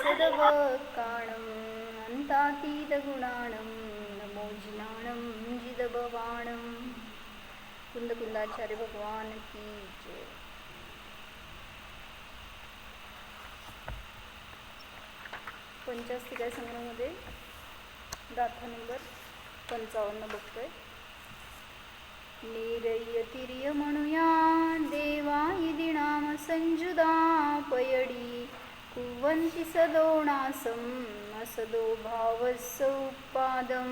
सदवकाणम् अन्तातीतगुणाणं नमो जिनाणं जिदभवाणं। कुंदकुंदाचार्य भगवान की जय। पंचास्तिका संग्रहामध्ये गाथा नंबर 55 बघतोय. नीरयतिर्य म्हणूया देवा इति नाम संजुदा पयडी कुवंती सदोणासम असदो भावसौपादम.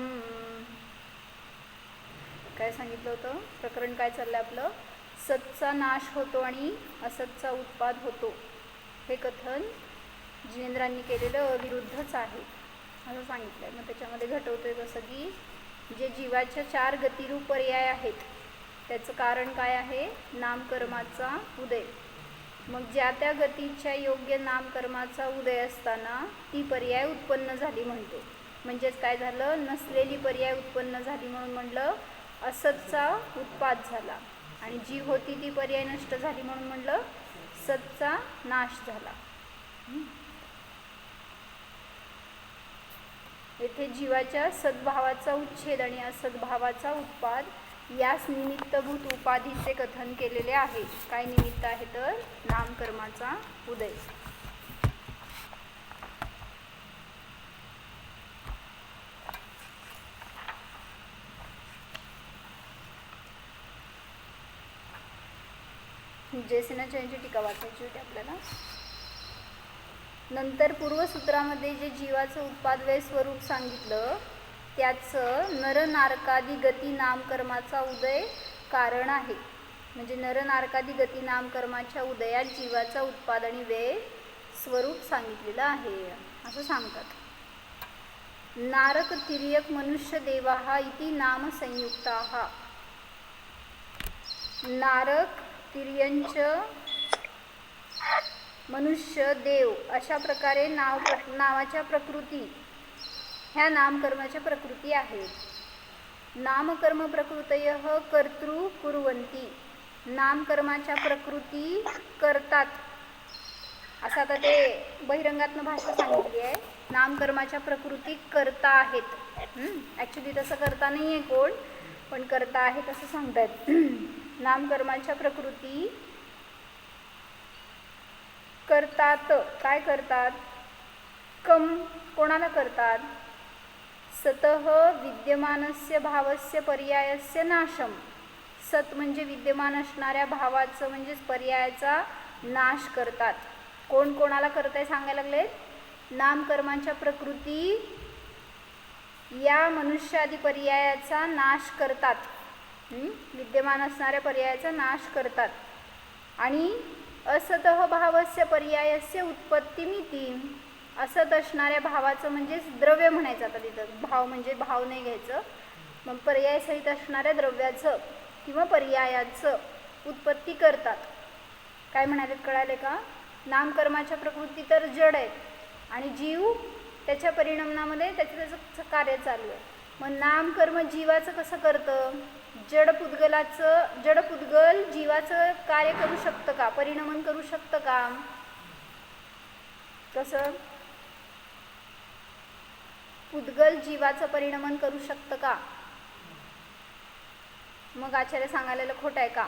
काय सांगितलं होतं? प्रकरण काय चाललंय आपलं? सतचा नाश होतो आणि असतचा उत्पाद होतो. हे कथन जिनेंद्रांनी केलेलं विरुद्धच आहे असं सांगितलंय. मग त्याच्यामध्ये घटवतोय कसं की जे जीवाच्या 4 गतिरूप पर्याय आहेत त्याचं कारण काय आहे? नामकर्माचा उदय. मग ज्या त्या गतीच्या योग्य नामकर्माचा उदय असताना ती पर्याय उत्पन्न झाली म्हणतो. म्हणजेच काय झालं? नसलेली पर्याय उत्पन्न झाली म्हणून म्हणलं असतचा उत्पाद झाला आणि जी होती ती पर्याय नष्ट झाली म्हणून म्हणलं सतचा नाश झाला. येथे जीवाच्या सद्भावाचा उच्छेद आणि असद्भावाचा उत्पाद यास निमित्तभूत उपाधीचे कथन केलेले आहे. काय निमित्त आहे तर नामकर्माचा उदय. जयसेनाचार्यांची टीका वाचायची होती आपल्याला. नंतर पूर्वसूत्रामध्ये जे जीवाचं उत्पादव्यय स्वरूप सांगितलं त्याचं नरनारकादी गती नामकर्माचा उदय कारण आहे. म्हणजे नरनारकादी गती नामकर्माच्या उदयात जीवाचा उत्पाद आणि व्यय स्वरूप सांगितलेलं आहे असं सांगतात. नारक तिर्यक मनुष्य देवाहा इति नाम संयुक्ताहा. नारक तिर्यंच मनुष्य देव अशा प्रकारे नावाच्या प्रकृती ह्या नामकर्माच्या प्रकृती आहेत. नामकर्म प्रकृतयः कर्तृ कुर्वन्ति. नामकर्माच्या प्रकृती करतात असं आता ते बहिरंगातनं भाषा सांगितली आहे. नामकर्माच्या प्रकृती करता आहेत. ॲक्च्युली तसं करता नाही आहे कोण, पण करता आहेत असं सांगतात. नामकर्माच्या प्रकृती करतात. काय करतात? कोणाला करतात? सतः विद्यमानस्य भावस्य पर्यायस्य नाशम. सत म्हणजे विद्यमान असणाऱ्या भावाचं म्हणजेच पर्यायाचा नाश करतात. कोण कोणाला करताय सांगायला लागलेत? नामकर्मांच्या प्रकृती या मनुष्यादी पर्यायाचा नाश करतात. विद्यमान असणाऱ्या पर्यायाचा नाश करतात. आणि असतः भावस्य पर्यायस्य उत्पत्तीमिती. असत असणाऱ्या भावाचं म्हणजेच द्रव्य म्हणायचं. आता तिथं भाव म्हणजे भाव नाही घ्यायचं. मग पर्याय सहित असणाऱ्या द्रव्याचं किंवा पर्यायाचं उत्पत्ती करतात. काय म्हणाले कळाले का? नामकर्माच्या प्रकृती तर जड आहेत आणि जीव त्याच्या परिणामामध्ये त्याचं कार्य चालू आहे. मग नामकर्म जीवाचं कसं करतं? जड पुद्गल जीवाचं कार्य करू शकतं का? परिणमन करू शकतं का? कसं? पुद्गल जीवाचं परिणमन करू शकतं का? मग आचार्य सांगायला खोटं आहे का?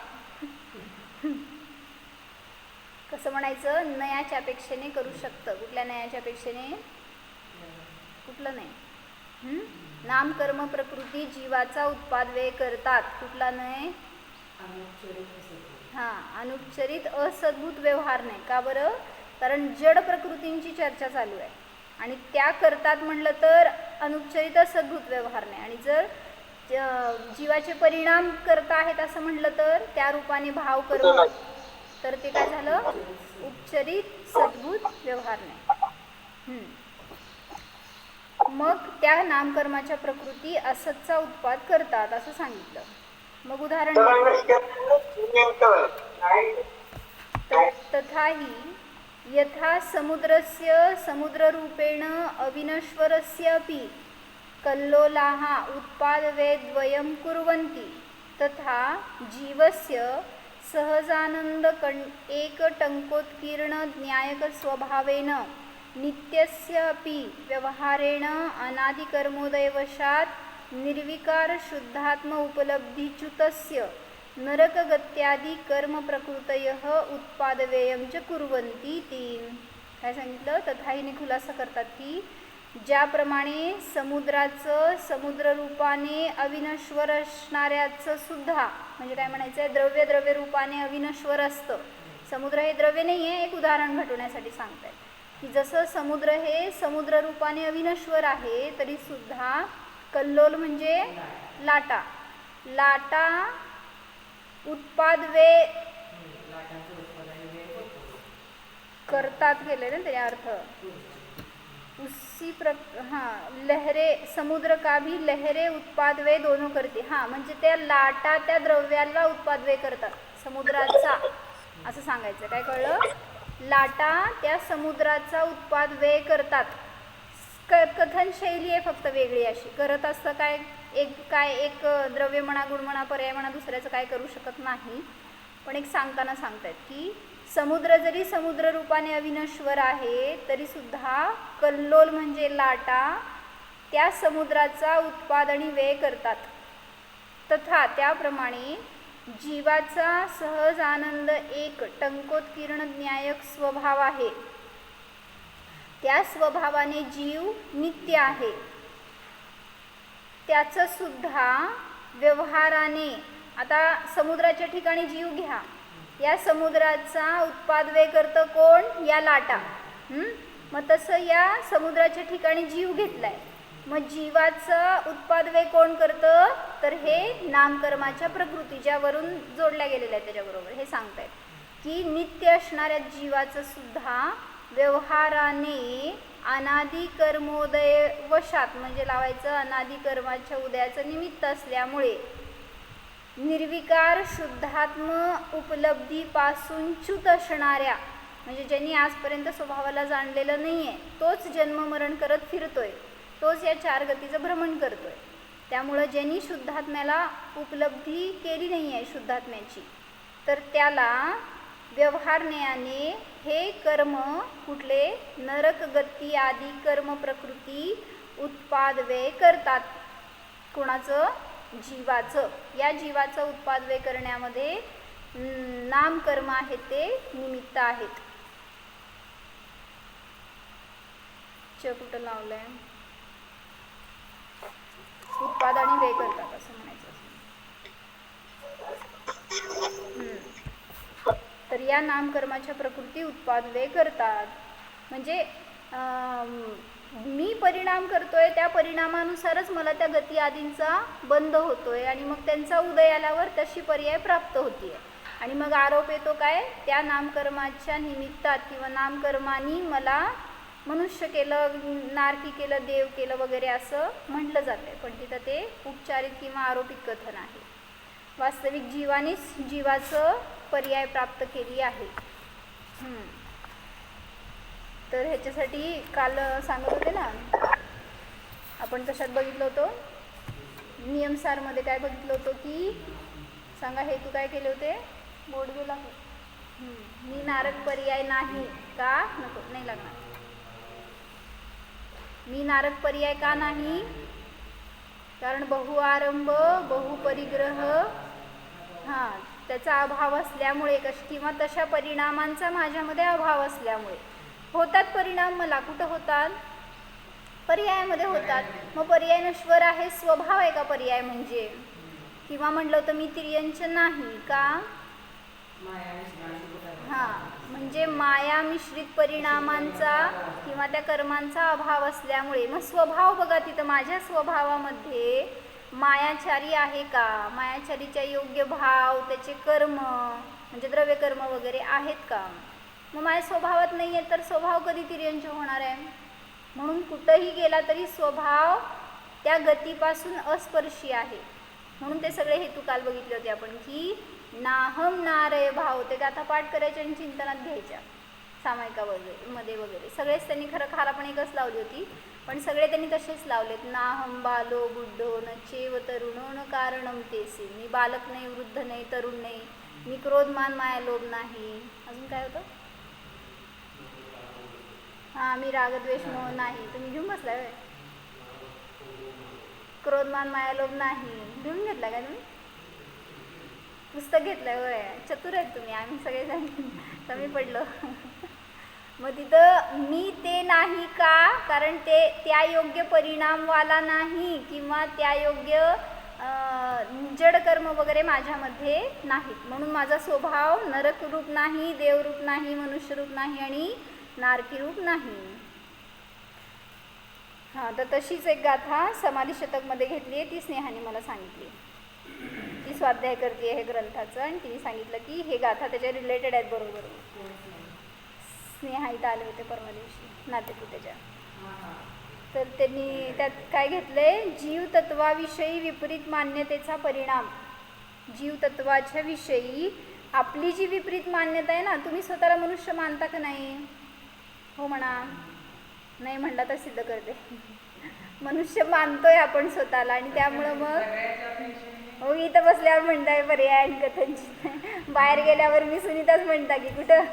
कसं म्हणायचं? नयाच्या अपेक्षेने करू शकतं. कुठल्या नयाच्या अपेक्षेने? कुठलं नाही. नामकर्म प्रकृती जीवाचा उत्पाद व्यय करतात. कुठला नाही? अनुपचरित असद्भूत व्यवहार नाही. का बरं? कारण जड प्रकृतींची चर्चा चालू आहे आणि त्या करतात म्हणलं तर अनुपचरित असद्भूत व्यवहार नाही. आणि जर जीवाचे परिणाम करता आहेत असं म्हटलं तर त्या रूपाने भाव कर्म तर ते काय झालं? उपचरित सद्भूत व्यवहार नाही. मग त्या नामकर्माच्या प्रकृती असतचा उत्पाद करतात असं सांगितलं. मग उदाहरण तथाही यथा समुद्रस्य समुद्ररूपेण अविनश्वरस्य अपि कल्लोलाः उत्पादवेद्वयं कुर्वन्ति तथा जीवस्य सहजानंद एकटंकोत्कीर्ण न्यायक स्वभावेन नित्यस्य अपि व्यवहारेण अनादिकर्मोदयवशात् निर्विकार शुद्धात्म उपलब्धिच्युतस्य नरकगत्यादी कर्मप्रकृतयः उत्पादव्ययं च कुर्वन्ति ती. काय सांगितलं? तथा हिने खुलासा करतात की ज्याप्रमाणे समुद्राचं समुद्ररूपाने अविनश्वर असणाऱ्याचं सुद्धा, म्हणजे काय म्हणायचं आहे, द्रव्य द्रव्य रूपाने अविनश्वर असतं. समुद्र हे द्रव्य नाही आहे, एक उदाहरण घटवण्यासाठी सांगतायत की जसं समुद्र हे समुद्र रूपाने अविनश्वर आहे, तरी सुद्धा कल्लोल म्हणजे लाटा, लाटा उत्पादवे करतात गेले ना ते अर्थ. उसी लहरे समुद्र का भी लहरे उत्पादवे दोनों करते. म्हणजे त्या लाटा त्या द्रव्याला उत्पादवे करतात समुद्राचा, असं सांगायचं. काय कळलं? लाटा त्या समुद्राचा उत्पादवे करतात. कथन शैली आहे फक्त वेगळी अशी. करत असतं काय एक द्रव्य म्हणा, गुण म्हणा, पर्याय म्हणा, दुसऱ्याचं काय करू शकत नाही. पण एक सांगताना सांगतायत की समुद्र जरी समुद्र रूपाने अविनश्वर आहे, तरी सुद्धा कल्लोल म्हणजे लाटा त्या समुद्राचा उत्पाद आणि व्यय करतात. तथा त्याप्रमाणे जीवाचा सहज आनंद एक टंकोत्कीर्ण न्यायक स्वभाव आहे. त्या स्वभावाने जीव नित्य आहे. त्याचं सुद्धा व्यवहाराने, आता समुद्राच्या ठिकाणी जीव घ्या, या समुद्राचा उत्पादव्यय करतं कोण? या लाटा. मग तसं या समुद्राच्या ठिकाणी जीव घेतलाय. मग जीवाचं उत्पादव्यय कोण करतं? तर हे नामकर्माच्या प्रकृती ज्यावरून जोडल्या गेलेल्या आहेत त्याच्याबरोबर हे सांगतायत की नित्य असणाऱ्या जीवाचं सुद्धा व्यवहाराने अनादि कर्मोदय वशात, म्हणजे लावायचं अनादि कर्माच्या उदयाचं निमित्त असल्यामुळे निर्विकार शुद्धात्म उपलब्धीपासून च्युत असणाऱ्या, म्हणजे ज्यांनी आजपर्यंत स्वभावाला जाणलेलं नाही आहे तोच जन्ममरण करत फिरतोय, तोच या चार गतीचं भ्रमण करतोय. त्यामुळं ज्यांनी शुद्धात्म्याला उपलब्धी केली नाही आहे शुद्धात्म्याची, तर त्याला व्यवहारण्याने हे कर्म कुठले? नरक गती आदी कर्म प्रकृती उत्पादव्यय करतात. कोणाचं? जीवाचं. या जीवाचं उत्पादव्यय करण्यामध्ये नामकर्म आहेत ते निमित्त आहेत. कुठं लावलंय? उत्पाद आणि व्यय करतात असं म्हणायचं. तर या नामकर्माच्या प्रकृती उत्पाद व्यय करतात. म्हणजे मी परिणाम करतोय, त्या परिणामानुसारच मला त्या गती आदींचा बंध होतोय आणि मग त्यांचा उदय आल्यावर तशी पर्याय प्राप्त होतीये. आणि मग आरोप येतो काय? त्या नामकर्माच्या निमित्तात किंवा नामकर्मानी मला मनुष्य केलं, नारकी केलं, देव केलं वगैरे असं म्हटलं जातंय. पण तिथं ते उपचारित किंवा आरोपित कथन आहे. वास्तविक जीवानीच जीवाचं पर्याय प्राप्त केली आहे. तर ह्याच्यासाठी काल सांगत होते ना आपण, कशात बघितलं होतं? नियमसारमध्ये काय बघितलं होतं की सांगा, हे तू काय केले होते? बोर्ड गेला. मी नारक पर्याय नाही का? नको, नाही लागणार. मी नारक पर्याय का नाही? कारण बहुआरंभ बहुपरिग्रह त्याचा अभाव असल्यामुळे, किंवा तशा परिणामांचा माझ्यामध्ये अभाव असल्यामुळे होतात परिणाम. मला कुठं होतात? पर्यायामध्ये होतात. मग पर्याय नश्वर आहे, स्वभाव आहे का पर्याय म्हणजे? किंवा म्हटलं होतं मी तिर्यंच नाही का? म्हणजे माया मिश्रित परिणामांचा किंवा त्या कर्मांचा अभाव असल्यामुळे. मग स्वभाव बघा, तिथं माझ्या स्वभावामध्ये मायाचारी आहे का? मायाचारीच्या योग्य भाव, त्याचे कर्म म्हणजे द्रव्यकर्म वगैरे आहेत का? मग माझ्या स्वभावात नाही आहे, तर स्वभाव कधी तिर्यंच होणार आहे? म्हणून कुठंही गेला तरी स्वभाव त्या गतीपासून अस्पर्शी आहे. म्हणून ते सगळे हेतू काल बघितले होते आपण की नाहम नारय भाव, ते गाथा पाठ करायच्या आणि चिंतनात घ्यायच्या सामायिका मध्ये वगैरे. सगळेच त्यांनी खरं खारा पण एकच लावली होती, पण सगळे त्यांनी तसेच लावलेत. नाहम बालो बुद्धो न चेव तरुणो न कारणम तेसे. मी बालक नाही, वृद्ध नाही, तरुण नाही, मी क्रोधमान माया लोभ नाही. अजून काय होतं? हां, मी रागद्वेष मोह नाही. तुम्ही घेऊन बसलाय होय? क्रोधमान मायालोभ नाही घेऊन घेतला का तुम्ही? पुस्तक घेतलंय होय? चतुर आहेत तुम्ही. आम्ही सगळेजण कमी पडलो. मग तिथं मी ते नाही का, कारण ते त्या योग्य परिणामवाला नाही किंवा त्या योग्य जडकर्म वगैरे माझ्यामध्ये नाहीत, म्हणून माझा स्वभाव नरकरूप नाही, देवरूप नाही, मनुष्यरूप नाही आणि नारकीरूप नाही. हां, तर तशीच एक गाथा समाधी शतकमध्ये घेतली आहे. ती स्नेहाने मला सांगितली. ती स्वाध्याय करते हे ग्रंथाचं आणि तिने सांगितलं की हे गाथा त्याच्या रिलेटेड आहेत बरोबर. स्नेहा इथं आले होते परवा दिवशी नातेपुतेच्या. तर त्यांनी त्यात काय घेतलंय, जीवतत्वाविषयी विपरीत मान्यतेचा परिणाम. जीवतत्वाच्या विषयी आपली जी विपरीत मान्यता आहे ना, तुम्ही स्वतःला मनुष्य मानता का नाही? हो म्हणा. नाही म्हणला तर सिद्ध करते. मनुष्य मानतोय आपण स्वतःला आणि त्यामुळं मग हो इथं बसल्यावर म्हणताय पर्याय आणि कथनची, बाहेर गेल्यावर मी सुनीताच म्हणता की कुठं.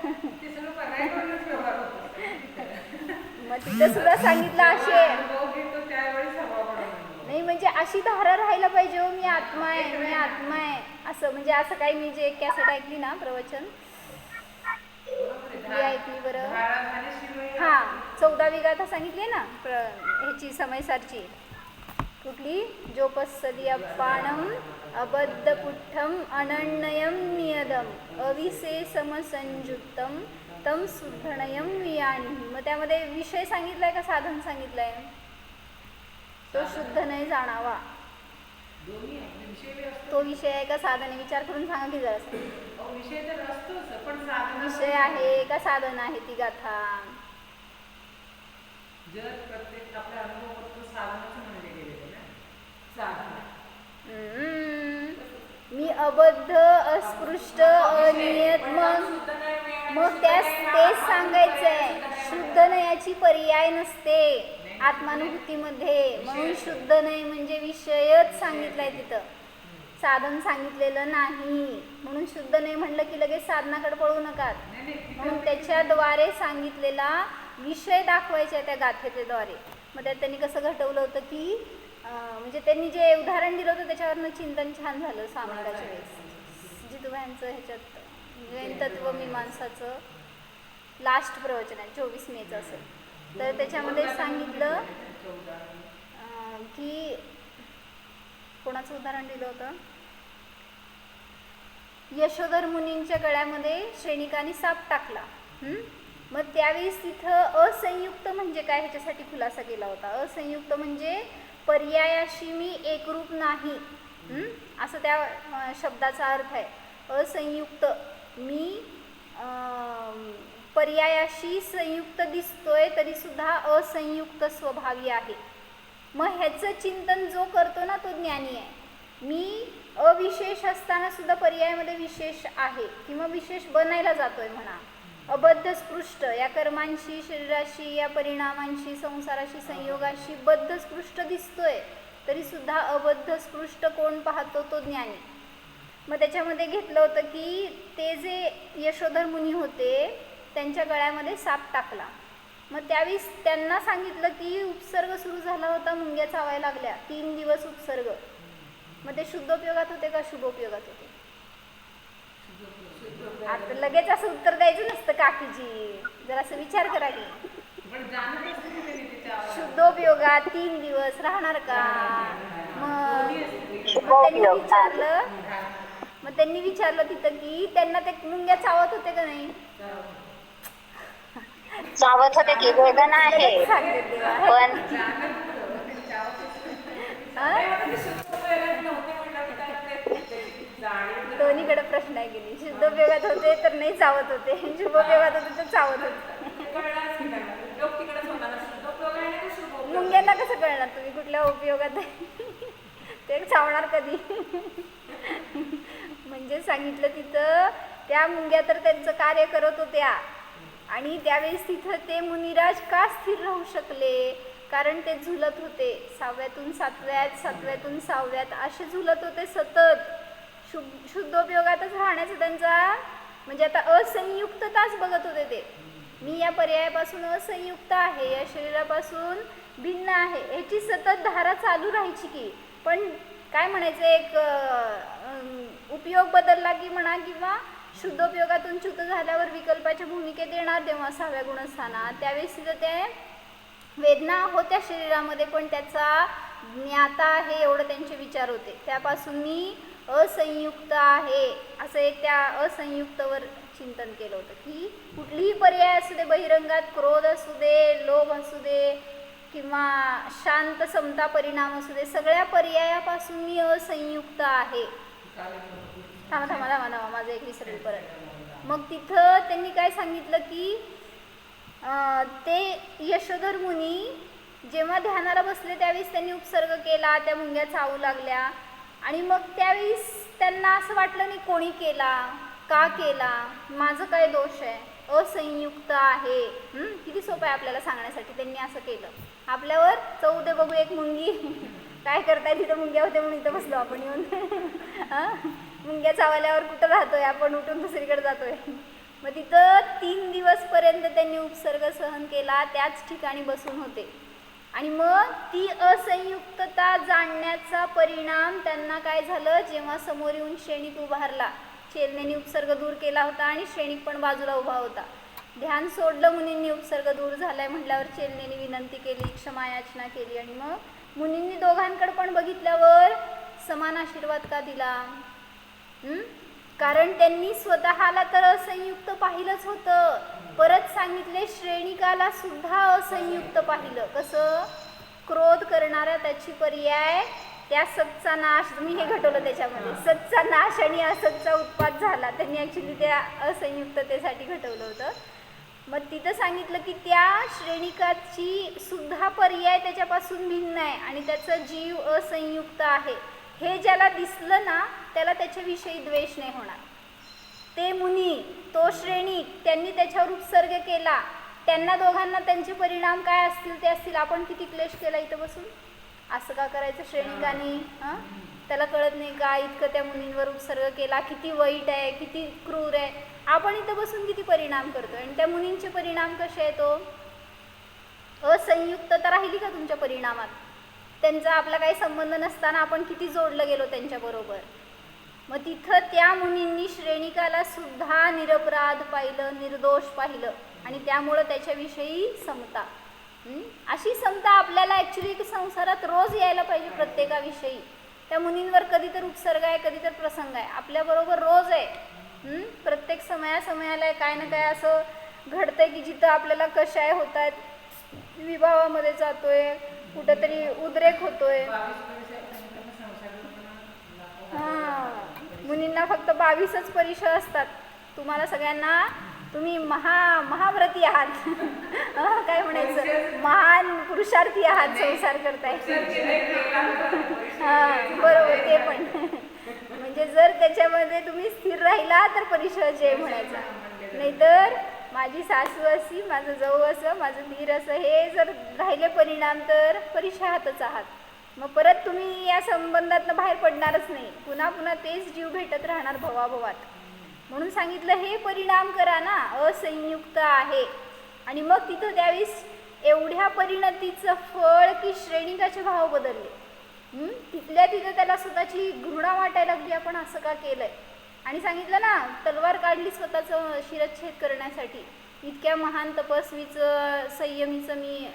मग तिथं सुद्धा सांगितलं असे नाही, म्हणजे अशी धारा राहायला पाहिजे हो, मी आत्मा आहे, मी आत्मा आहे असं. म्हणजे असं काही मी जे एक कॅसेट ऐकली ना प्रवचन, मी ऐकली बरं. हां, 14वी गाथा सांगितली ना ह्याची समयसारची. कुठली? जोपस्सदी अप्पाणम अबद्धपुठ्ठम अनन्यम नियदम अविशेषमसंयुक्तम तम शुद्धनयम वियाणी. मग त्यामध्ये विषय सांगितलाय का साधन सांगितलंय? तो शुद्ध नाही जाणावा. तो विषय आहे का साधन आहे? विचार करून सांगा की जरा. विषय आहे का साधन आहे ती गाथा? मी अबद्ध, अस्पृष्ट, अनियत. मग तेच सांगायचंय, शुद्ध नयाची पर्याय नसते आत्मानुभूतीमध्ये. म्हणून शुद्ध नाही म्हणजे विषयच सांगितलाय तिथं, साधन सांगितलेलं नाही. म्हणून शुद्ध नाही म्हणलं की लगेच साधनाकडे पळू नका. म्हणून त्याच्याद्वारे सांगितलेला विषय दाखवायचा त्या गाथेच्या द्वारे. मग त्यात त्यांनी कसं घटवलं होतं की म्हणजे त्यांनी जे उदाहरण दिलं होतं त्याच्यावरनं चिंतन छान झालं सामायिकाच्या वेळेस. जितुभाईंचं ह्याच्यात जैन तत्वमीमांसाचं लास्ट प्रवचन आहे, 24 मेचं असेल. तर त्याच्यामध्ये सांगितलं की कोणाचं उदाहरण दिलं होतं, यशोधर मुनींच्या गळ्यामध्ये सैनिकांनी साप टाकला. मग त्यावेळेस तिथं असंयुक्त म्हणजे काय ह्याच्यासाठी खुलासा केला होता. असंयुक्त म्हणजे पर्यायाशी मी एकरूप नाही असं त्या शब्दाचा अर्थ आहे. असंयुक्त मी पर्यायाशी संयुक्त दिसतोय तरी सुद्धा असंयुक्त स्वभावी आहे. मग ह्याचं चिंतन जो करतो ना तो ज्ञानी आहे. मी अविशेष असताना सुद्धा पर्यायामध्ये विशेष आहे किंवा विशेष बनायला जातोय म्हणा. अबद्ध स्पृष्ट या कर्मांशी, शरीराशी, या परिणामांशी, संसाराशी, संयोगाशी बद्ध स्पृष्ट दिसतोय तरी सुद्धा अबद्ध स्पृष्ट कोण पाहतो? तो ज्ञानी. मग त्याच्यामध्ये घेतलं होतं की ते जे यशोधर मुनी होते त्यांच्या गळ्यामध्ये साप टाकला. मग त्यावेळेस त्यांना सांगितलं की उपसर्ग सुरू झाला होता, मुंग्या चावायला लागल्या, 3 दिवस उपसर्ग. मग ते शुद्धोपयोगात होते का शुभोपयोगात होते? आता लगेच असं उत्तर द्यायचं नसतं काकीजी, जरा असं विचार करा की. शुद्धोपयोगात 3 दिवस राहणार का? मग त्यांनी विचारलं तिथं की त्यांना ते मुंग्या चावत होते का नाही? चावत होते की वेदना आहे पण दोन्हीकडे प्रश्न आहे की नाही. शुद्धोपयोगात होते तर नाही चावत होते, शुभोपयोगात होते तर चावत होते. मुंग्यांना कसं कळणार तुम्ही कुठल्या उपयोगात ते चावणार कधी? म्हणजे सांगितलं तिथं त्या मुंग्या तर त्यांचं कार्य करत होत्या आणि त्यावेळेस तिथं ते मुनिराज का स्थिर राहू शकले? कारण ते झुलत होते 6व्यातून 7व्यात, 7व्यातून 6व्यात असे झुलत होते सतत. शुद्धोपयोगातच राहण्याचा त्यांचा म्हणजे आता असंयुक्तताच बघत होते ते. मी या पर्यायापासून असंयुक्त आहे, या शरीरापासून भिन्न आहे, ह्याची सतत धारा चालू राहायची की. पण काय म्हणायचं, एक उपयोग बदलला की म्हणा, किंवा शुद्धोपयोगातून च्युत झाल्यावर विकल्पाच्या भूमिकेत येणार तेव्हा 6व्या गुणस्थानात, त्यावेळेस तिथं ते वेदना होत्या शरीरामध्ये, पण त्याचा ज्ञाता आहे एवढं त्यांचे विचार होते. त्यापासून मी असंयुक्त आहे असं एक त्या असंयुक्तवर चिंतन केलं होतं, की कुठलीही पर्याय असू दे, बहिरंगात क्रोध असू दे, लोभ असू दे, किंवा शांत समता परिणाम असू दे, सगळ्या पर्यायापासून मी असंयुक्त आहे. थांबा माझं एक विसरेल परत. मग तिथं त्यांनी काय सांगितलं की ते यशोधर मुनी जेव्हा ध्यानाला बसले त्यावेळेस त्यांनी उपसर्ग केला, त्या मुंग्या चावू लागल्या, आणि मग त्यावेळेस त्यांना असं वाटलं नाही कोणी केला, का केला, माझं काय दोष आहे, असंयुक्त आहे. किती सोपं आहे आपल्याला सांगण्यासाठी. त्यांनी असं केलं. आपल्यावर चव दे बघू एक मुंगी. काय करताय, तिथं मुंग्या होते म्हणून इथं बसलो आपण येऊन. मुंग्या चावल्यावर कुठं राहतोय आपण, उठून दुसरीकडे जातोय. मग तिथं 3 दिवसपर्यंत त्यांनी उपसर्ग सहन केला, त्याच ठिकाणी बसून होते. आणि मग ती असंयुक्तता जाणण्याचा परिणाम त्यांना काय झालं, जेव्हा समोर येऊन श्रेणीक उभारला, चेलनेने उपसर्ग दूर केला होता आणि श्रेणीक पण बाजूला उभा होता. ध्यान सोडलं, मुनींनी उपसर्ग दूर झालाय म्हटल्यावर चेलनेने विनंती केली, क्षमायाचना केली, आणि मग मुनींनी दोघांकडे पण बघितल्यावर समान आशीर्वाद का दिला? कारण त्यांनी स्वतःला तर असंयुक्त पाहिलंच होतं, परत सांगितले श्रेणिकाला सुद्धा असंयुक्त पाहिलं. कसं? क्रोध करणारा त्याची पर्याय त्या सतचा नाश, मी हे घटवलं त्याच्यामध्ये, सतचा नाश आणि असतचा उत्पाद झाला. त्यांनी ॲक्च्युली त्या असंयुक्ततेसाठी घटवलं होतं. मग तिथं सांगितलं की त्या श्रेणिकाची सुद्धा पर्याय त्याच्यापासून भिन्न आहे आणि त्याचा जीव असंयुक्त आहे. हे ज्याला दिसलं ना त्याला त्याच्याविषयी द्वेष नाही होणार. ते मुनी, तो श्रेणिक, त्यांनी त्याच्यावर उपसर्ग केला, त्यांना दोघांना त्यांचे परिणाम काय असतील ते असतील. आपण किती क्लेश केला इथं बसून, असं का करायचं श्रेणिकानी? त्याला कळत नाही का इतकं त्या मुनींवर उपसर्ग केला, किती वाईट आहे, किती क्रूर आहे. आपण इथं बसून किती परिणाम करतोय. आणि त्या मुनींचे परिणाम कसे आहेत? तो असंयुक्तता राहिली का तुमच्या परिणामात? त्यांचा आपला काही संबंध नसताना आपण किती जोडलं गेलो त्यांच्याबरोबर. मग तिथं त्या मुनींनी श्रेणिकाला सुद्धा निरपराध पाहिलं, निर्दोष पाहिलं, आणि त्यामुळं त्याच्याविषयी समता. अशी समता आपल्याला ॲक्च्युली संसारात रोज यायला पाहिजे प्रत्येकाविषयी. त्या मुनींवर कधी तर उपसर्ग आहे, कधी तर प्रसंग आहे, आपल्याबरोबर रोज आहे. प्रत्येक समयाला काय ना काय असं घडतंय की जिथं आपल्याला कशाय होत आहेत, विभावामध्ये जातोय, कुठंतरी उद्रेक होतोय. मुनींना फक्त 22च परीक्षा असतात. तुम्हाला सगळ्यांना, तुम्ही महाव्रती आहात. काय म्हणायचं, महान पुरुषार्थी आहात, संसार करताय. बरोबर, ते पण. म्हणजे जर त्याच्यामध्ये तुम्ही स्थिर राहिला तर परीक्षा जय म्हणायचा. नाहीतर माझी सासू अशी, माझं जाऊ असं, माझं धीर असं, हे जर राहिले परिणाम तर परीक्षा हातच आहात. मग परत तुम्ही या संबंधातनं बाहेर पडणारच नाही. पुन्हा पुन्हा तेच जीव भेटत राहणार भवाभवात. म्हणून सांगितलं हे परिणाम करा ना, असंयुक्त आहे. आणि मग तिथं त्यावेळेस एवढ्या परिणतीचं फळ की श्रेणिकाचे भाव बदलले. तिथल्या तिथं त्याला स्वतःची घृणा वाटायला लागली, आपण असं का केलंय. आणि सांगितलं ना, तलवार काढली स्वतःचं शिरच्छेद करण्यासाठी. इतक्या महान तपस्वीचं, संयमीचं मी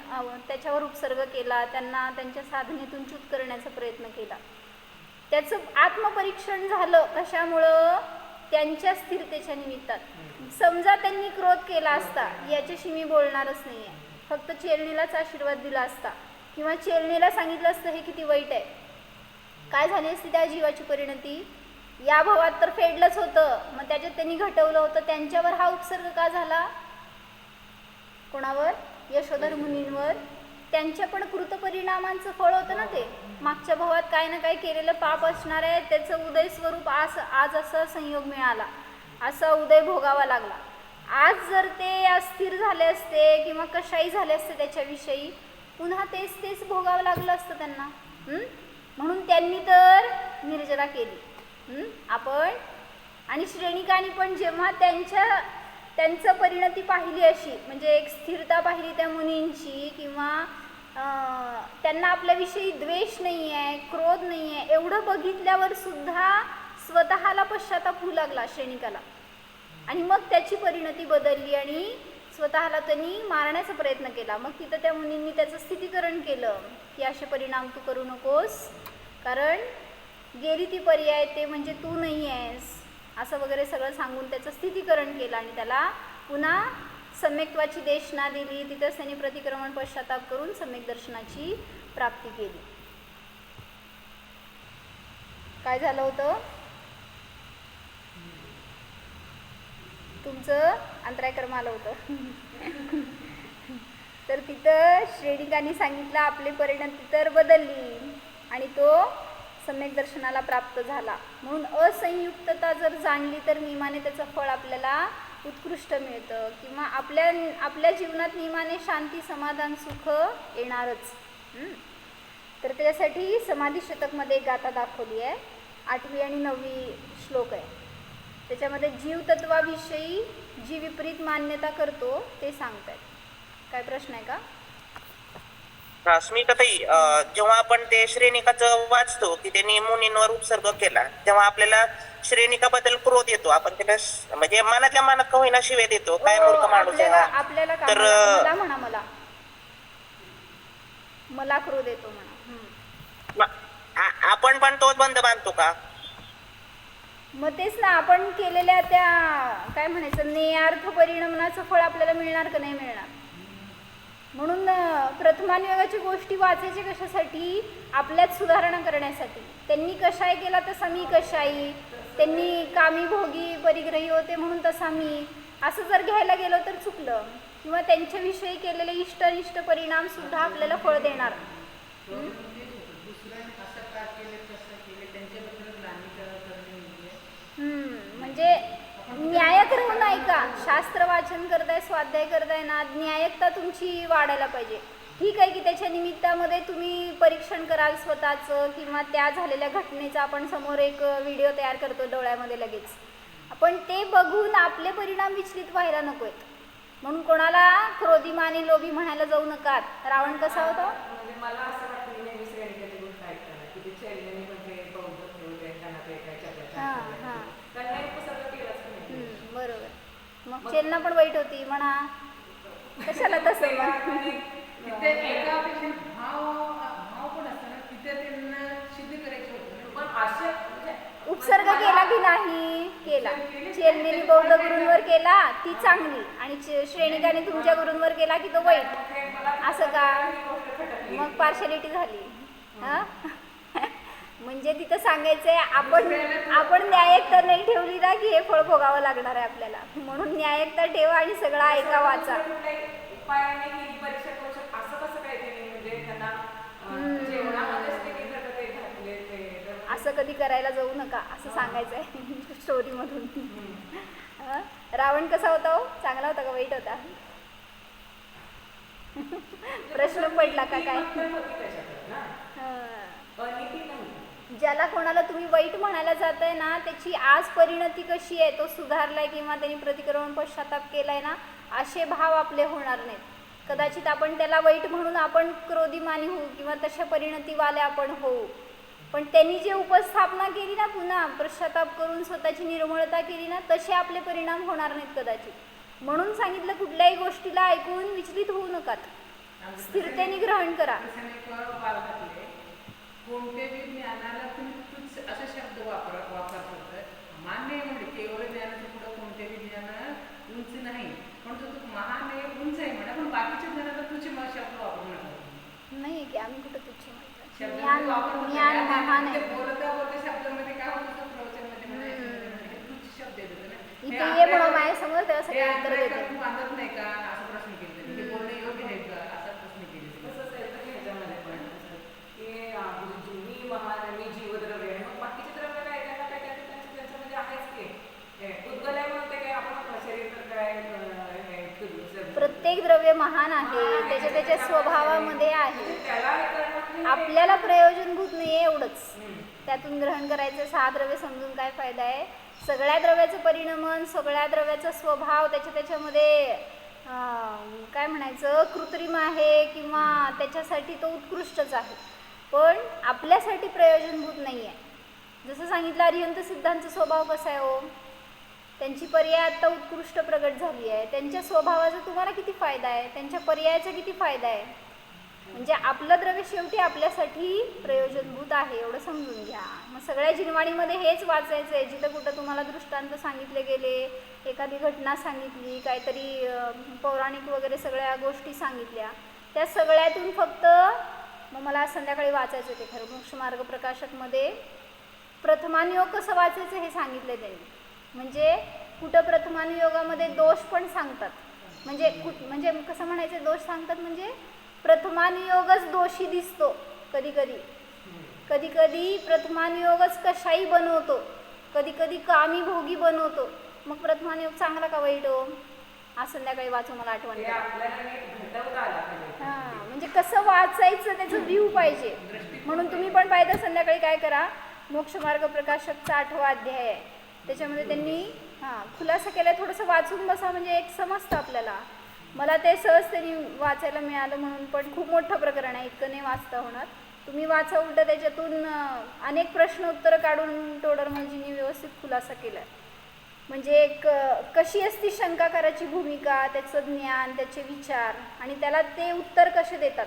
त्याच्यावर उपसर्ग केला, त्यांना त्यांच्या साधनेतून च्युत करण्याचा प्रयत्न केला. त्याचं आत्मपरीक्षण झालं. कशामुळं? त्यांच्या स्थिरतेच्या निमित्तात. समजा त्यांनी क्रोध केला असता, याच्याशी मी बोलणारच नाही आहे, फक्त चेलणीलाच आशीर्वाद दिला असता, किंवा चेलणीला सांगितलं असतं हे किती वाईट आहे, काय झाली असती त्या जीवाची परिणती? या भावात तर फेडलंच होतं. मग त्याच्यात त्यांनी घटवलं होतं. त्यांच्यावर हा उपसर्ग का झाला? कोणावर? यशोधर मुनींवर. त्यांच्या पण कृतपरिणामांचं फळ होतं ना ते. मागच्या भावात काय ना काय केलेलं पाप असणार आहे, त्याचं उदय स्वरूप आज असा संयोग मिळाला, असा उदय भोगावा लागला. आज जर ते अस्थिर झाले असते किंवा कशाही झाले असते त्याच्याविषयी, पुन्हा तेच भोगावं लागलं असतं त्यांना. म्हणून त्यांनी तर निर्जरा केली. आपण आणि श्रेणिकांनी पण जेव्हा त्यांच्या त्यांचं परिणती पाहिली अशी, म्हणजे एक स्थिरता पाहिली त्या मुनींची, किंवा त्यांना आपल्याविषयी द्वेष नाही आहे, क्रोध नाही आहे, एवढं बघितल्यावर सुद्धा स्वतःला पश्चाताप होऊ लागला श्रेणिकाला, आणि मग त्याची परिणती बदलली आणि स्वतःला त्यांनी मारण्याचा प्रयत्न केला. मग तिथं त्या मुनींनी त्याचं स्थितीकरण केलं की असे परिणाम तू करू नकोस, कारण गेली ती पर्याय ते म्हणजे तू नाही आहेस, असं वगैरे सगळं सांगून त्याचं स्थितीकरण केलं आणि त्याला पुन्हा सम्यक्त्वाची देशना दिली. तिथंच त्यांनी प्रतिक्रमण पश्चाताप करून सम्यक दर्शनाची प्राप्ती केली. काय झालं होतं, तुमचं अंतरायकर्म आलं होतं. तर तिथं श्रेणिकांनी सांगितलं आपली परिणती तर बदलली आणि तो सम्यक दर्शनाला प्राप्त झाला. म्हणून असंयुक्तता जर जाणली तर नियमाने त्याचं फळ आपल्याला उत्कृष्ट मिळतं, किंवा आपल्या जीवनात नियमाने शांती, समाधान, सुख येणारच. तर त्याच्यासाठी समाधी शतकमध्ये एक गाथा दाखवली आहे, 8वी आणि 9वी श्लोक आहे. त्याच्यामध्ये जीवतत्वाविषयी जी विपरीत मान्यता करतो ते सांगतायत. काय प्रश्न आहे का? स्मिताताई, जेव्हा आपण ते श्रेणिकाचं वाचतो की त्यांनी मुनींवर उपसर्ग केला, तेव्हा आपल्याला श्रेणिकाबद्दल क्रोध येतो. आपण त्याला म्हणजे मनातल्या मनात का होईना शिव्या देतो, काय मूर्ख माणूस आहे हा. आपल्याला तर मला म्हणा, मला क्रोध येतो म्हणा. आपण पण तोच बंद बांधतो का? मग तेच ना, आपण केलेल्या त्या काय म्हणायचं नेयार्थ परिणामाचं फळ आपल्याला मिळणार का नाही मिळणार. म्हणून प्रथमानुयोगाची गोष्टी वाचायचे कशासाठी, आपल्यात सुधारणा करण्यासाठी. त्यांनी कशाय केला तसा मी कशाई, त्यांनी कामी भोगी परिग्रही होते म्हणून तसा मी, असं जर घ्यायला गेलो तर चुकलं. किंवा त्यांच्याविषयी केलेले इष्ट अनिष्ट परिणाम सुद्धा आपल्याला फळ देणार. म्हणजे न्यायक्रम नाही का, शास्त्र वाचन करताय, स्वाध्याय करताय ना, न्यायकता तुमची वाढायला पाहिजे. ठीक आहे की त्याच्या निमित्तामध्ये तुम्ही परीक्षण कराल स्वतःचं, किंवा त्या झालेल्या घटनेचा आपण समोर एक व्हिडिओ तयार करतो डोळ्यामध्ये लगेच, पण ते बघून आपले परिणाम विचलित व्हायला नको आहेत. म्हणून कोणाला क्रोधीमानी लोभी म्हणायला जाऊ नका. रावण कसा होता, म्हणजे मला असं वाटतं की नेहमी श्रेणिकाची गोष्ट ऐकताना की ते चैतन्याने म्हणजे बौद्ध ठेवते त्यांना ते काय त्यांना एक पुस्तक केलंच नाही. बरोबर. मग चेलना पण वाईट होती म्हणा, कशाला तसं मग. तिथे एकापेक्षा भाव पण असताना तिथे त्यांना सिद्ध करायचे होते. पण असे म्हणजे उपसर्ग केला की नाही केला, चेलनेने बौद्ध गुरूंवर केला ती चांगली, आणि श्रेणिकाने तुमच्या गुरूंवर केला की तो वाईट, असं का? मग पार्शालिटी झाली. हा म्हणजे तिथं सांगायचंय आपण न्यायकता नाही ठेवली ना की हे फळ भोगावं लागणार आहे आपल्याला. म्हणून न्यायकता ठेवा आणि सगळा ऐका वाचा. उपायाने ही परीक्षा करू शकतो असं कसं काय केली, म्हणजे त्यांना जेवणामध्येच ते घातले ते, असं कधी करायला जाऊ नका असं सांगायचंय स्टोरीमधून. रावण कसा होता हो, चांगला होता का वाईट होता? प्रश्न पडला का काय? ज्याला कोणाला तुम्ही वाईट म्हणायला जाताय ना, त्याची आज परिणती कशी आहे, तो सुधारलाय किंवा त्यांनी प्रतिक्रमण पश्चाताप केलाय ना, असे भाव आपले होणार नाहीत. कदाचित आपण त्याला वाईट म्हणून आपण क्रोधीमानी होऊ किंवा तशा परिणतीवाले आपण होऊ, पण त्यांनी जे उपस्थापना केली ना, पुन्हा पश्चाताप करून स्वतःची निर्मळता केली ना, तसे आपले परिणाम होणार नाहीत कदाचित. म्हणून सांगितलं कुठल्याही गोष्टीला ऐकून विचलित होऊ नका, स्थिरतेने ग्रहण करा. कोणत्याही ज्ञानाला तुम्ही तुच्छ असे शब्द वापरतो. मान्य आहे म्हणजे केवळ ज्ञानाचं पुढं कोणत्याही ज्ञान उंच नाही, पण तो महान आहे, उंच आहे म्हणा, पण बाकीच्या ज्ञानाला तुच्छ शब्द वापरू नका. नाही की आम्ही कुठं तुच्छ म्हणतो, शब्द ज्ञान महान आहे. बोलता बोलता शब्दामध्ये काय होतं, प्रवचनमध्ये तुच्छ शब्द येतो ना. इथे ये म्हणून माझ्यासमोर त्यासाठी उत्तर देते. तू बांधत नाही का असं प्रश्न केले, हे बोलणं योग्य आहे का असा प्रश्न केले. तसंच आहे तर ह्याच्यामध्ये पण की मी महान मी जीवद्रव्य, मग बाकीचे द्रव्य काय त्यांना काय त्यांच्यामध्ये आहेच की उद्गल आहे म्हणून ते काय आपण शरीर तर काय प्रत्येक द्रव्य महान आहे, त्याच्या स्वभावामध्ये आहे. त्याला आपल्याला प्रयोजनभूत नाही आहे एवढंच, त्यातून ग्रहण करायचं. 6 द्रव्य समजून काय फायदा आहे, सगळ्या द्रव्याचं परिणमन, सगळ्या द्रव्याचा स्वभाव त्याच्यामध्ये काय म्हणायचं कृत्रिम आहे किंवा त्याच्यासाठी तो उत्कृष्टच आहे, पण आपल्यासाठी प्रयोजनभूत नाही आहे. जसं सांगितलं अरिहंत सिद्धांचा स्वभाव कसा आहे हो, त्यांची पर्याय आत्ता उत्कृष्ट प्रगट झाली आहे. त्यांच्या स्वभावाचा तुम्हाला किती फायदा आहे, त्यांच्या पर्यायाचा किती फायदा आहे. म्हणजे आपलं द्रव्य शेवटी आपल्यासाठी प्रयोजनभूत आहे, एवढं समजून घ्या. मग सगळ्या जिनवाणीमध्ये हेच वाचायचं आहे. जिथं कुठं तुम्हाला दृष्टांत सांगितले गेले, एखादी घटना सांगितली, काहीतरी पौराणिक वगैरे सगळ्या गोष्टी सांगितल्या, त्या सगळ्यातून फक्त मग मला संध्याकाळी वाचायचं ते खरं मोक्षमार्ग प्रकाशकमध्ये प्रथमानुयोग कसं वाचायचं हे सांगितलं त्यांनी. म्हणजे कुठं प्रथमानुयोगामध्ये दोष पण सांगतात, म्हणजे कसं म्हणायचं दोष सांगतात म्हणजे प्रथमानुयोगच दोषी दिसतो कधी कधी प्रथमानुयोगच कशाही बनवतो, कधी कामी भोगी बनवतो. मग प्रथमानुयोग चांगला का वाईट हो, आज संध्याकाळी वाचू मला आठवण ते करा. आपल्याला नीट घडवता आलं पाहिजे. हां, म्हणजे कसं वाचायचं त्याचं व्ह्यू पाहिजे. म्हणून तुम्ही पण पाहिजे संध्याकाळी काय करा, मोक्षमार्ग प्रकाशकचा 8वा अध्याय आहे, त्याच्यामध्ये त्यांनी खुलासा केला. थोडंसं वाचून बसा म्हणजे एक समजतं आपल्याला. मला ते सहज त्यांनी वाचायला मिळालं म्हणून, पण खूप मोठं प्रकरण आहे, इतकं नाही वाचता होणार. तुम्ही वाचा, उलटं त्याच्यातून अनेक प्रश्न उत्तरं काढून टोडरमलजींनी व्यवस्थित खुलासा केला. म्हणजे कशी असती शंकाकाराची भूमिका, त्याचं ज्ञान, त्याचे विचार आणि त्याला ते उत्तर कसे देतात,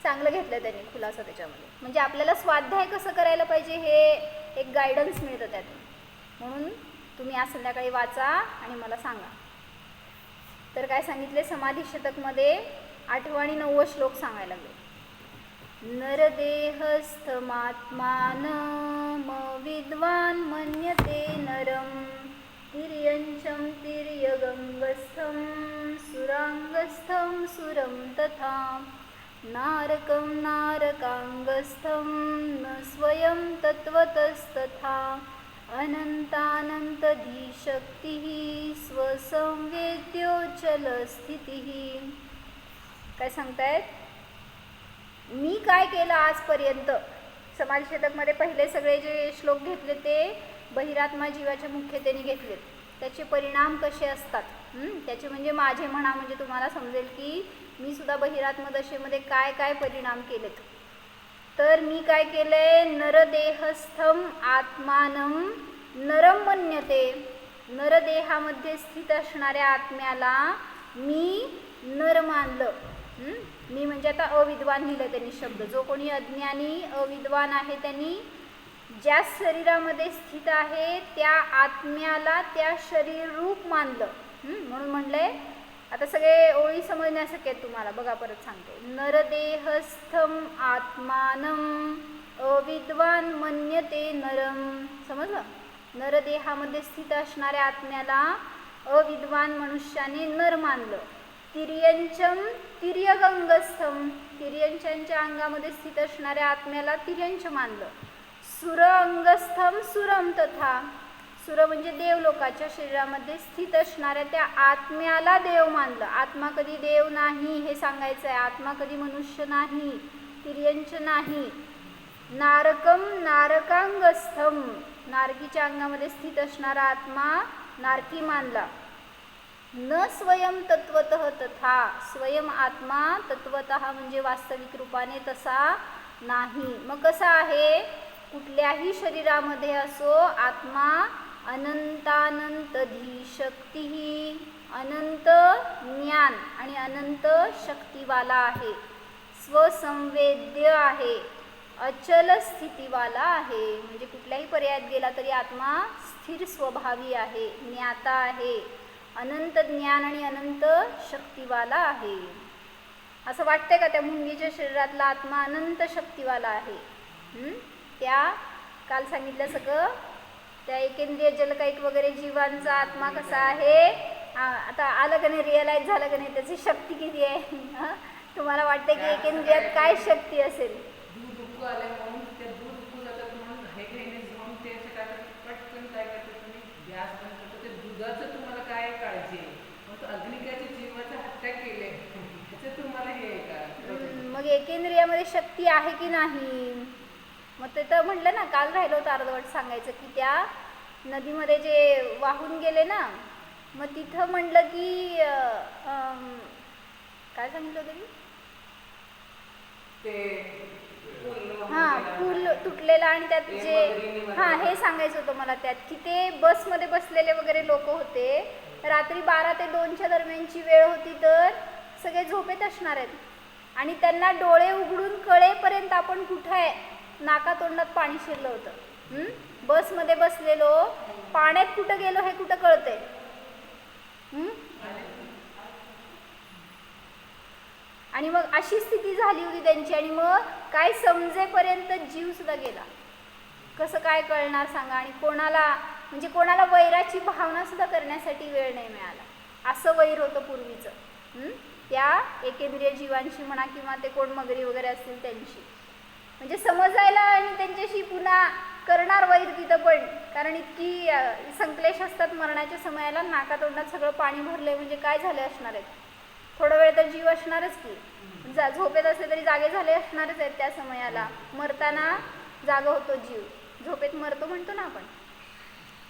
चांगलं घेतलं त्यांनी खुलासा त्याच्यामध्ये. म्हणजे आपल्याला स्वाध्याय कसं करायला पाहिजे हे एक गायडन्स मिळतं त्यातून. म्हणून तुम्ही आज संध्याकाळी वाचा आणि मला सांगा. तर काय सांगितले, समाधी शतकमध्ये 8वा आणि 9वा श्लोक सांगायला लागले. नरदेहस्थमात्मानमविद्वान् मन्यते नरं तिर्यञ्चं तिर्यगङ्गस्थं सुराङ्गस्थं सुरं तथा नारकं नारकाङ्गस्थं न स्वयं तत्त्वतस्तथा अनन्तानन्तधीशक्तिः स्वसंवेद्योचलस्थितिः. काय सांगतायत, मी काय केलं आजपर्यंत. समाधी शतकमध्ये पहिले सगळे जे श्लोक घेतले ते बहिरात्मा जीवाच्या मुख्यतेने घेतलेत. त्याचे परिणाम कसे असतात, त्याचे म्हणजे माझे म्हणा, म्हणजे तुम्हाला समजेल की मी सुद्धा बहिरात्म दशेमध्ये काय काय परिणाम केलेत. तर मी काय केलंय, नरदेहस्थम आत्मानं नरम मन्यते. नरदेहामध्ये स्थित असणाऱ्या आत्म्याला मी नर मानलं. मी म्हणजे आता अविद्वान लिहिलं त्यांनी शब्द. जो कोणी अज्ञानी अविद्वान आहे त्यांनी ज्या शरीरामध्ये स्थित आहे त्या आत्म्याला त्या शरीर रूप मानलं. म्हणून म्हणलंय, आता सगळे ओळी समजण्यासारखे आहेत तुम्हाला. बघा परत सांगते. नरदेहस्थम आत्मानं अविद्वान मन्यते नरम. समजलं, नरदेहामध्ये स्थित असणाऱ्या आत्म्याला अविद्वान मनुष्याने नर मानलं. तिर्यंचम तिर्यगंगस्थम, तिर्यंच्या अंगामध्ये स्थित असणाऱ्या आत्म्याला तिर्यंच मानलं. सुर अंगस्थम सुरम तथा, सुर म्हणजे देवलोकाच्या शरीरामध्ये स्थित असणाऱ्या त्या आत्म्याला देव मानलं. आत्मा कधी देव नाही हे सांगायचं आहे. आत्मा कधी मनुष्य नाही, तिर्यंच नाही. नारकम नारकांगस्थम, नारकीच्या अंगामध्ये स्थित असणारा आत्मा नारकी मानला. न स्वयं तत्वतः तथा, स्वयं आत्मा तत्वतः म्हणजे वास्तविक रूपाने तसा नाही. मग कसा आहे, कुठल्याही शरीरामध्ये असो आत्मा अनंतानंत धीशक्ती, अनंत ज्ञान आणि अनंत शक्तीवाला आहे. स्वसंवेद्य आहे, अचल स्थितीवाला आहे. म्हणजे कुठल्याही पर्यायात गेला तरी आत्मा स्थिर स्वभावी आहे, ज्ञाता आहे, अनंत ज्ञान आणि अनंत शक्तीवाला आहे. असं वाटतंय का त्या मुंगीच्या शरीरातला आत्मा अनंत शक्तीवाला आहे? त्या काल सांगितलं सगळं, त्या एकेंद्रिय जलकायिक वगैरे जीवांचा आत्मा कसा आहे, आता आलं का नाही, रिअलाइज झालं का नाही त्याची शक्ती किती आहे? तुम्हाला वाटतं की एकेंद्रियात काय शक्ती असेल? दूध उकू आलं म्हणून ते दूध उकू जातात म्हणून हे घेणे जाऊन ते काय करतात, पटकन काय करतात तुम्ही गॅस बंद करतो. ते दुधाचं तुम्हाला काय काळजी आहे? मग तो अग्निकाच्या जीवाचा हत्या केले त्याचं तुम्हाला हे आहे का? मग एकेंद्रियामध्ये शक्ती आहे की नाही? मग ते तर म्हटलं ना, काल राहिलं होतं अर्धवट सांगायचं की त्या नदीमध्ये जे वाहून गेले ना, मग तिथं म्हणलं की काय सांगितलं होतं मी? हां, पूल तुटलेला आणि त्यात जे हे सांगायचं होतं मला त्यात, की ते बसमध्ये बसलेले वगैरे लोक होते. रात्री 12 ते 2च्या दरम्यानची वेळ होती, तर सगळे झोपेत असणार आहेत आणि त्यांना डोळे उघडून कळेपर्यंत आपण कुठं आहे, नाकातोंडात पाणी शिरलं होतं. बसमध्ये बसलेलो, पाण्यात कुठं गेलो हे कुठं कळतंय? आणि मग अशी स्थिती झाली होती त्यांची, आणि मग काय समजेपर्यंत जीव सुद्धा गेला. कसं काय कळणार सांगा? आणि कोणाला वैराची भावना सुद्धा करण्यासाठी वेळ नाही मिळाला. असं वैर होतं पूर्वीचं त्या एकेंद्रिय जीवांशी म्हणा, किंवा ते कोण मगरी वगैरे असतील त्यांची. म्हणजे समजायला आणि त्यांच्याशी पुन्हा करणार वैर तिथं पण, कारण इतकी संक्लेश असतात मरणाच्या समयाला. नाकातोंडात सगळं पाणी भरलंय, म्हणजे काय झाले असणार आहेत? थोडा वेळ तर जीव असणारच की, झोपेत असले तरी जागे झाले असणारच आहेत त्या समयाला. मरताना जागा होतो जीव, झोपेत मरतो म्हणतो ना आपण.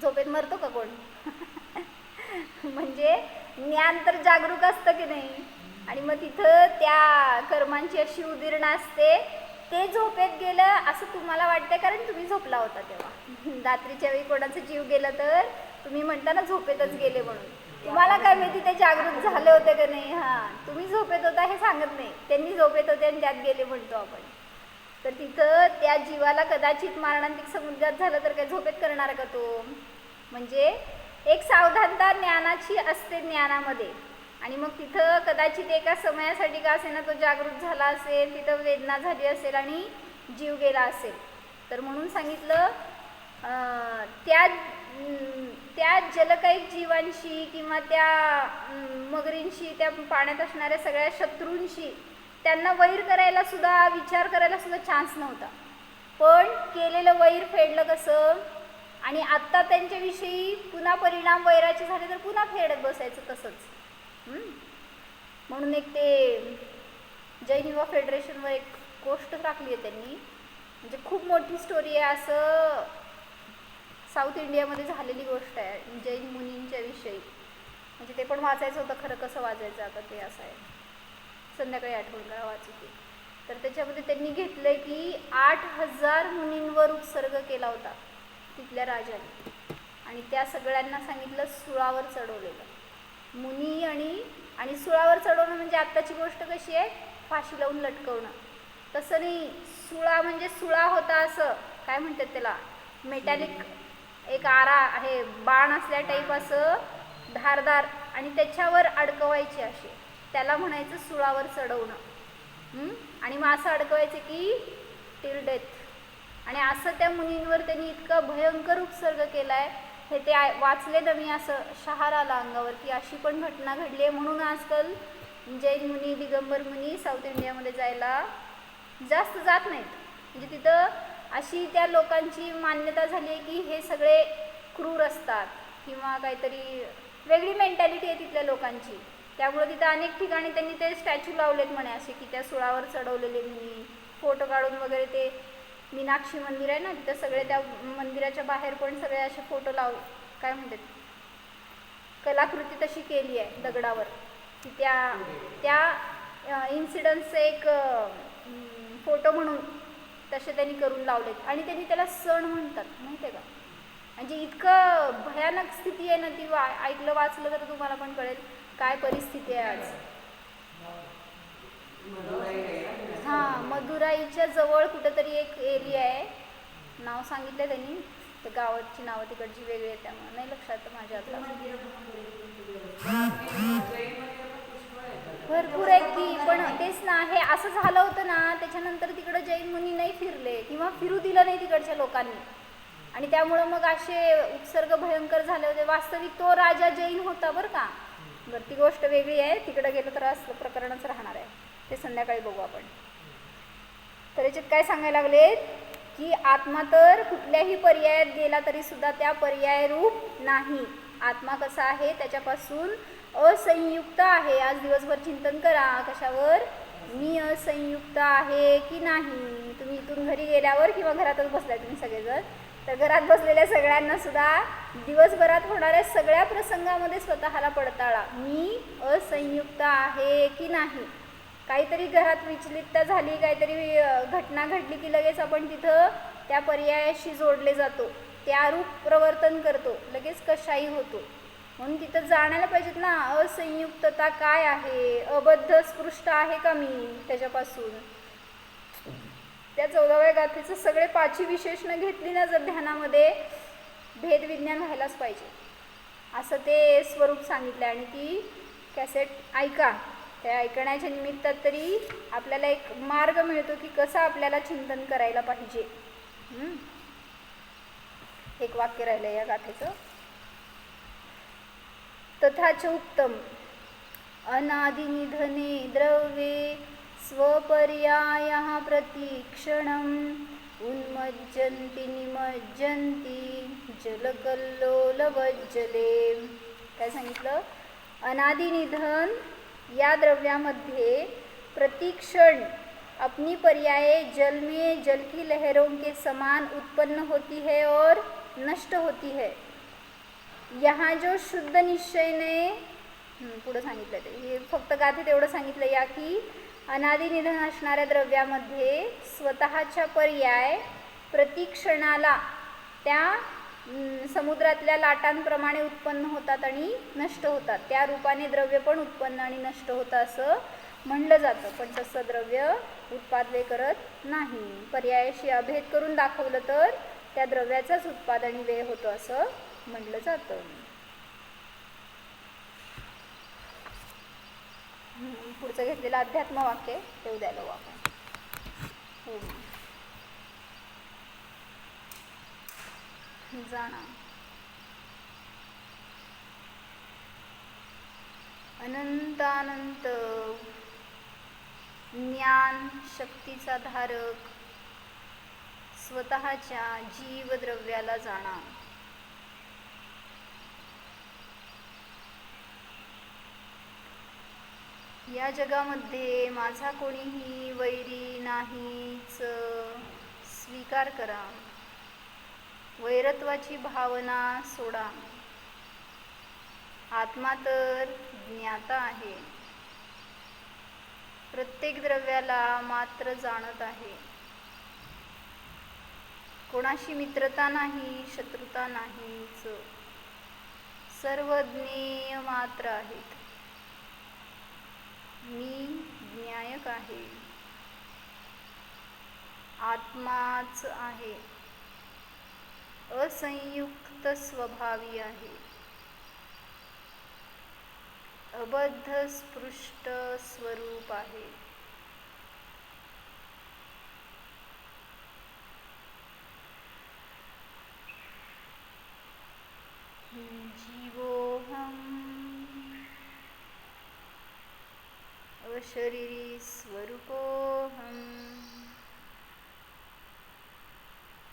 झोपेत मरतो का कोण? म्हणजे ज्ञान तर जागरूक असतं की नाही. आणि मग तिथं त्या कर्मांची अशी उदिरणं असते. ते झोपेत गेलं असं तुम्हाला वाटतंय, कारण तुम्ही झोपला होता तेव्हा. रात्रीच्या वेळी कोणाचं जीव गेलं तर तुम्ही म्हणता ना झोपेतच गेले म्हणून. तुम्हाला काय माहिती ते जागृत झाले होते का नाही? तुम्ही झोपेत होता हे सांगत नाही, त्यांनी झोपेत होते आणि त्यात गेले म्हणतो आपण. तर तिथं त्या जीवाला कदाचित मारणांतिक समुद्रात झालं तर काय झोपेत करणार का तो? म्हणजे एक सावधानता ज्ञानाची असते ज्ञानामध्ये. आणि मग तिथं कदाचित एका समयासाठी का असेना तो जागृत झाला असेल, तिथं वेदना झाली असेल आणि जीव गेला असेल. तर म्हणून सांगितलं त्या जलकायिक जीवांशी किंवा त्या मगरींशी, त्या पाण्यात असणाऱ्या सगळ्या शत्रूंशी त्यांना वैर करायला सुद्धा, विचार करायला सुद्धा चान्स नव्हता. पण केलेलं वैर फेडलं कसं? आणि आत्ता त्यांच्याविषयी पुन्हा परिणाम वैराचे झाले तर पुन्हा फेडत बसायचं तसंच. म्हणून एक ते जैन युवा फेडरेशनवर एक गोष्ट टाकली आहे त्यांनी, म्हणजे खूप मोठी स्टोरी आहे. असं साऊथ इंडियामध्ये झालेली गोष्ट आहे जैन मुनींच्या विषयी. म्हणजे ते पण वाचायचं होतं, खरं कसं वाचायचं आता ते असं आहे, संध्याकाळी आठवण करा वाचू ते. तर त्याच्यामध्ये त्यांनी घेतलं की 8,000 मुनींवर उत्सर्ग केला होता तिथल्या राजाने, आणि त्या सगळ्यांना सांगितलं सुळावर चढवलेलं. मुनी आणि सुळावर चढवणं म्हणजे आत्ताची गोष्ट कशी आहे, फाशी लावून लटकवणं. तसं नाही, सुळा म्हणजे सुळा होता असं काय म्हणतात त्याला, मेटॅलिक एक आरा आहे, बाण असल्या टाईप असं धारदार, आणि त्याच्यावर अडकवायचे असे, त्याला म्हणायचं सुळावर चढवणं. आणि मग असं अडकवायचं की टिल डेथ. आणि असं त्या मुनींवर त्यांनी इतकं भयंकर उपसर्ग केला आहे, हे ते वाचले ना मी, असं शहार आला अंगावर की अशी पण घटना घडली आहे. म्हणून आजकाल जैन मुनी, दिगंबर मुनी साऊथ इंडियामध्ये जायला जास्त जात नाहीत. म्हणजे तिथं अशी त्या लोकांची मान्यता झाली आहे की हे सगळे क्रूर असतात किंवा काहीतरी वेगळी मेंटॅलिटी आहे तिथल्या लोकांची. त्यामुळे तिथं अनेक ठिकाणी त्यांनी ते स्टॅच्यू लावलेत म्हणे असे, की त्या सुळावर चढवलेले मुनी, फोटो काढून वगैरे. ते मीनाक्षी मंदिर आहे ना, तिथं सगळे त्या मंदिराच्या बाहेर पण सगळे असे फोटो काय म्हणतात, कलाकृती तशी केली आहे दगडावर, की त्या इन्सिडन्सचं एक फोटो म्हणून तसे त्यांनी करून लावलेत. आणि त्यांनी त्याला सण म्हणतात, माहिती आहे का? म्हणजे इतकं भयानक स्थिती आहे ना ती. ऐकलं वाचलं तर तुम्हाला पण कळेल काय परिस्थिती आहे आज. मदुराईच्या जवळ कुठंतरी एक एरिया आहे, नाव सांगितलं त्यांनी, त्या गावाची नावं तिकडची वेगळी आहे, त्यामुळे नाही लक्षात माझ्या आता. भरपूर आहेत की, पण तेच ना, हे असं झालं होतं ना, त्याच्यानंतर तिकडं जैन मुनी नाही फिरले किंवा फिरू दिलं नाही तिकडच्या लोकांनी, आणि त्यामुळं मग असे उपसर्ग भयंकर झाले होते. वास्तविक तो राजा जैन होता बरं का. बरं, ती गोष्ट वेगळी आहे, तिकडं गेलं तर असलं प्रकरणच राहणार आहे, ते संध्याकाळी बघू आपण. तर याच्यात काय सांगायला लागले की आत्मा तर कुठल्याही पर्यायात गेला तरी सुद्धा त्या पर्यायरूप नाही. आत्मा कसा आहे, त्याच्यापासून असंयुक्त आहे. आज दिवसभर चिंतन करा कशावर, मी असंयुक्त आहे की नाही. तुम्ही इथून घरी गेल्यावर किंवा घरातच बसलाय तुम्ही सगळेजण, तर घरात बसलेल्या सगळ्यांना सुद्धा दिवसभरात होणाऱ्या सगळ्या प्रसंगामध्ये स्वतःला पडताळा, मी असंयुक्त आहे की नाही. काहीतरी घरात विचलितता झाली, काहीतरी घटना घडली की लगेच आपण तिथं त्या पर्यायाशी जोडले जातो, त्यारूप प्रवर्तन करतो, लगेच कशाही होतो. म्हणून तिथं जाणायला पाहिजेत ना, असंयुक्तता काय आहे, अबद्ध स्पृष्ट आहे का मी त्याच्यापासून. त्या 14व्या गाथेचं सगळे 5ही विशेषणं घेतली ना जर ध्यानामध्ये, भेदविज्ञान व्हायलाच पाहिजे असं ते स्वरूप सांगितलं. आणि ती कॅसेट ऐका, त्या ऐकण्याच्या निमित्तात तरी आपल्याला एक मार्ग मिळतो की कसं आपल्याला चिंतन करायला पाहिजे. एक वाक्य राहिलं या गाथेचं. तथाच उत्तम अनादिनिधने द्रव्ये स्वपर्यायः प्रतिक्षणम् उन्मज्जन्ति निमज्जन्ति जलकल्लोलवज्जले. काय सांगितलं? अनादिनिधन या द्रव्यामध्ये प्रतिक्षण अपनी पर्याय जल में जल की लहरों के समान उत्पन्न होती है और नष्ट होती है. यहाँ जो शुद्ध निश्चयने पुढं सांगितलं, ते हे फक्त गाथेत एवढं सांगितलं या की अनादिनिधन असणाऱ्या द्रव्यामध्ये स्वतःच्या पर्याय प्रतिक्षणाला त्या समुद्रातल्या लाटांप्रमाणे उत्पन्न होतात आणि नष्ट होतात. त्या रूपाने द्रव्य पण उत्पन्न आणि नष्ट होतं असं म्हणलं जातं. पण तसं द्रव्य उत्पादन करत नाही. पर्यायाशी अभेद करून दाखवलं तर त्या द्रव्याचाच उत्पाद आणि व्यय होतो असं म्हटलं जातं. पुढचं घेतलेलं अध्यात्म वाक्य ते उद्या लावू आपण. जाणा अनंतानंत ज्ञान शक्तीचा धारक स्वतःच्या जीवद्रव्याला जाणा. या जगामध्ये माझा कोणीही वैरी नाहीच स्वीकार करा. वैरत्वाची भावना सोडा. आत्मा तर ज्ञाता आहे. प्रत्येक द्रव्याला मात्र जाणत आहे. कोणाशी मित्रता नाही, शत्रुता नाहीच. सर्व ज्ञेय मात्र आहेत. मी ज्ञायक आहे. आत्माच आहे. असंयुक्त स्वभावी आहे. अबद्ध स्पृष्ट स्वरूप आहे. जीवोऽहम् अशरीरी स्वरूपोऽहम्.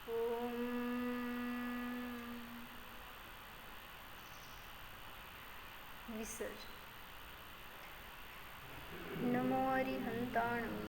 ओम विसर्ज. नमो अरिहंताणं.